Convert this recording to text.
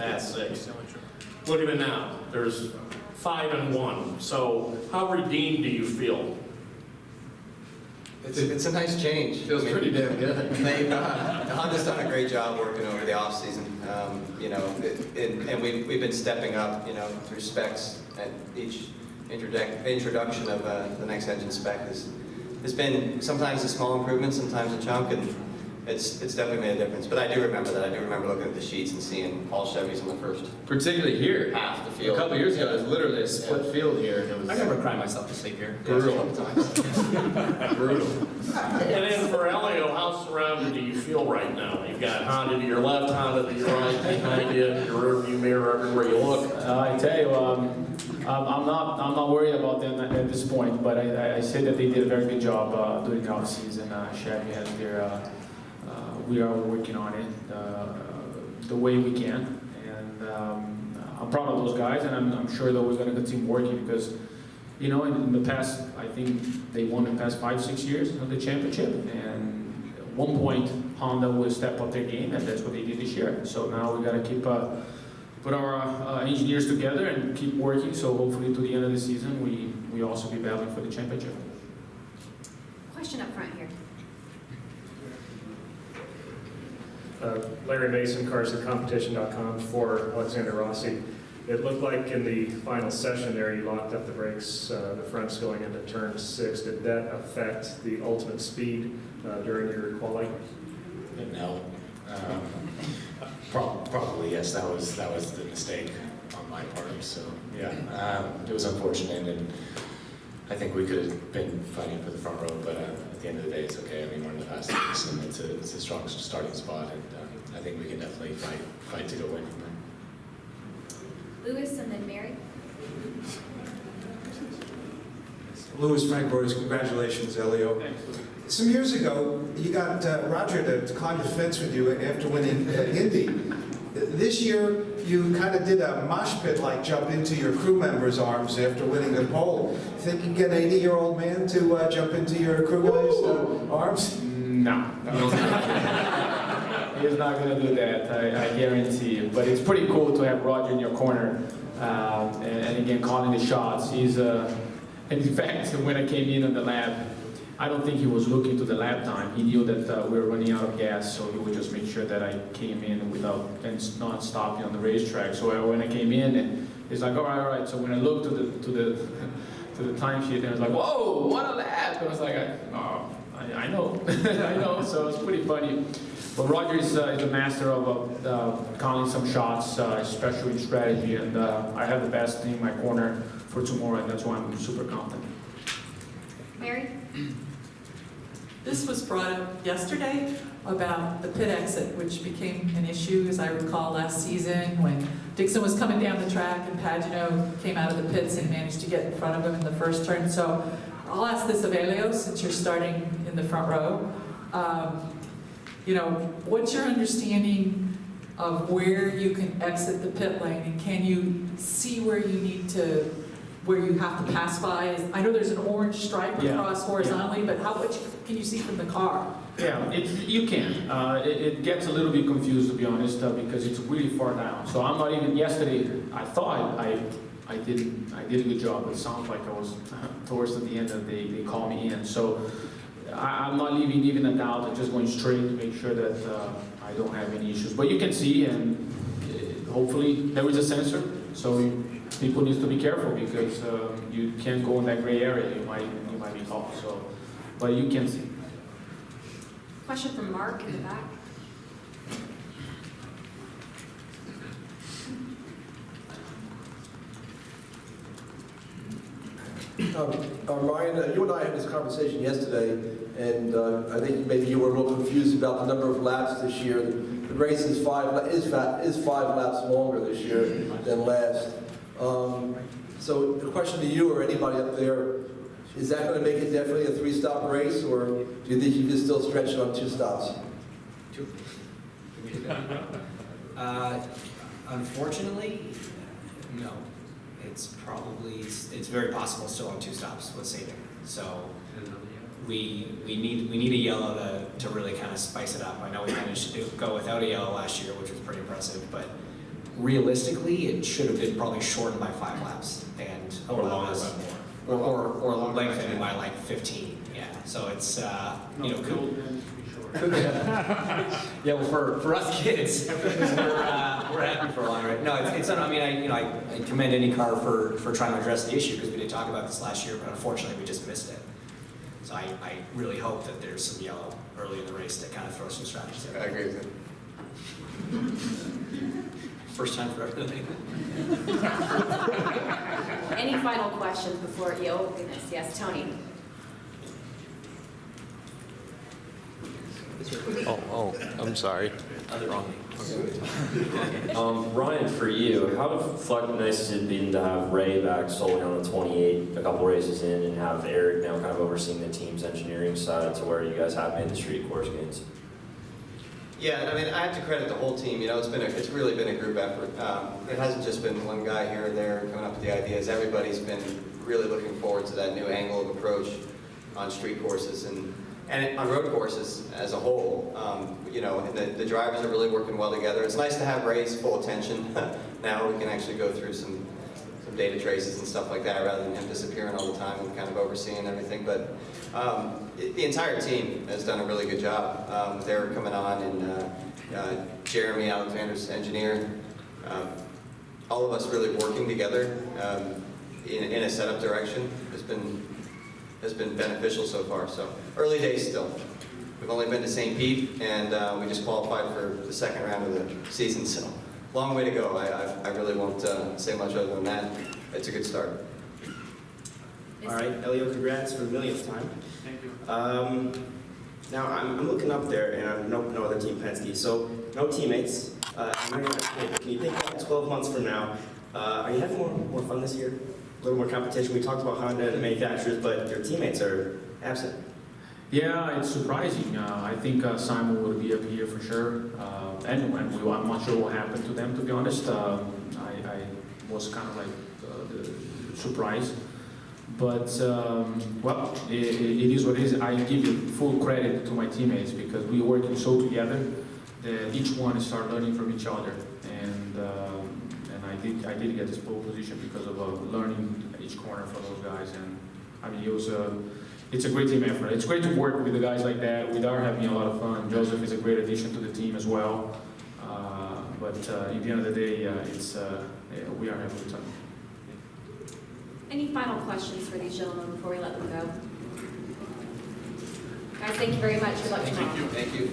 past 6. Look at it now. There's 5-1. So how redeemed do you feel? It's a nice change. Feels pretty damn good. Honda's done a great job working over the off season. You know, and we've been stepping up, you know, through specs. At each introduction of the next engine spec has been sometimes a small improvement, sometimes a chunk, and it's definitely made a difference. But I do remember that. I do remember looking at the sheets and seeing all Chevys in the first Particularly here. half the field. A couple years ago, it was literally a split field here. And it was I never cried myself to sleep here. brutal. Brutal. And then for Helio, how surrounded do you feel right now? You've got Honda to your left, Honda to your right, behind you, your rearview mirror, everywhere you look. I tell you, I'm not worried about them at this point, but I say that they did a very good job during the off season. Chevy has their, we are working on it the way we can, and I'm proud of those guys, and I'm sure that we're going to continue working because, you know, in the past, I think they won in the past 5-6 years of the championship, and at one point Honda will step up their game, and that's what they did this year. So now we got to keep put our engineers together and keep working. So hopefully to the end of the season, we also be battling for the championship. Question up front here. Larry Mason, carsandcompetition.com for Alexander Rossi. It looked like in the final session there you locked up the brakes, the fronts going into turn 6. Did that affect the ultimate speed during your quality? No. Probably yes. That was the mistake on my part. So yeah, it was unfortunate, and I think we could have been fighting for the front row. But at the end of the day, it's okay. I mean, we're in the fast six, and it's a strong starting spot, and I think we can definitely fight to go win from there. Lewis and then Mary. Louis, Frank Reuters, congratulations, Helio. Some years ago, you got Roger to climb the fence with you after winning Indy. This year, you kind of did a mosh pit-like jump into your crew member's arms after winning the pole. Think you can get an 80-year-old man to jump into your crew guy's arms? No. He's not going to do that, I guarantee you. But it's pretty cool to have Roger in your corner and again, calling the shots. He's, in fact, when I came in on the lap, I don't think he was looking to the lap time. He knew that we were running out of gas, so he would just make sure that I came in without and not stopping on the racetrack. So when I came in, and he's like, all right. So when I looked to the timesheet, and I was like, whoa, what a lap! I was like, I know, I know. So it's pretty funny. But Roger is a master of calling some shots, especially in strategy, and I have the best team in my corner for tomorrow, and that's why I'm super confident. Mary? This was brought up yesterday about the pit exit, which became an issue, as I recall, last season when Dixon was coming down the track and Pagano came out of the pits and managed to get in front of him in the first turn. So I'll ask this of Helio, since you're starting in the front row. You know, what's your understanding of where you can exit the pit lane, and can you see where you need to, where you have to pass by? I know there's an orange stripe across horizontally, but how much can you see from the car? Yeah, you can. It gets a little bit confused, to be honest, because it's really far down. So I'm not even, yesterday, I thought I did a good job. It sounds like I was towards the end of they called me in. So I'm not leaving even a doubt. I'm just going straight to make sure that I don't have any issues. But you can see, and hopefully there is a sensor. So people need to be careful because you can't go in that gray area. You might be caught. So, but you can see. Question from Mark in the back. Ryan, you and I had this conversation yesterday, and I think maybe you were a little confused about the number of laps this year. The race is five laps longer this year than last. So the question to you or anybody up there, is that going to make it definitely a 3-stop race, or do you think you can still stretch it on 2 stops? Unfortunately, no. It's very possible still on 2 stops with saving. So we need a yellow to really kind of spice it up. I know we managed to go without a yellow last year, which was pretty impressive, but realistically, it should have been probably shortened by 5 laps and Or allow longer us- by more. or lengthened by like 15. Yeah, so it's you know. Yeah, well, for us kids, we're happy for a while, right? No, it's I mean, I commend IndyCar for trying to address the issue because we did talk about this last year, but unfortunately we just missed it. So I really hope that there's some yellow early in the race to kind of throw some strategies in. I agree with you. First time for everything. Any final questions before you? Oh, goodness, yes, Tony. Oh, I'm sorry. Wrong. Ryan, for you, how nice has it been to have Ray back solely on the 28, a couple races in, and have Eric now kind of overseeing the team's engineering side to where you guys have made the street course gains? Yeah, I mean, I have to credit the whole team. You know, it's really been a group effort. It hasn't just been one guy here or there coming up with the ideas. Everybody's been really looking forward to that new angle of approach on street courses and on road courses as a whole. You know, and the drivers are really working well together. It's nice to have Ray's full attention. Now we can actually go through some data traces and stuff like that rather than him disappearing all the time and kind of overseeing everything. But the entire team has done a really good job. They're coming on, and Jeremy, Alexander's engineer, all of us really working together in a setup direction has been beneficial so far. So early days still. We've only been to St. Pete, and we just qualified for the second round of the season. So long way to go. I really won't say much other than that. It's a good start. All right, Helio, congrats for the millionth time. Thank you. Now, I'm looking up there, and I'm no other team Penske, so no teammates. Can you think about 12 months from now? Are you having more fun this year? A little more competition? We talked about Honda and the manufacturers, but your teammates are absent. Yeah, it's surprising. I think Simon will be up here for sure. I'm not sure what happened to them, to be honest. I was kind of like the surprise. But, well, it is what it is. I give you full credit to my teammates because we working so together that each one start learning from each other. And I did get this pole position because of learning each corner for those guys. And I mean, it's a great team effort. It's great to work with the guys like that. We are having a lot of fun. Joseph is a great addition to the team as well. But at the end of the day, we are having a good time. Any final questions for these gentlemen before we let them go? Guys, thank you very much. Good luck tomorrow. Thank you.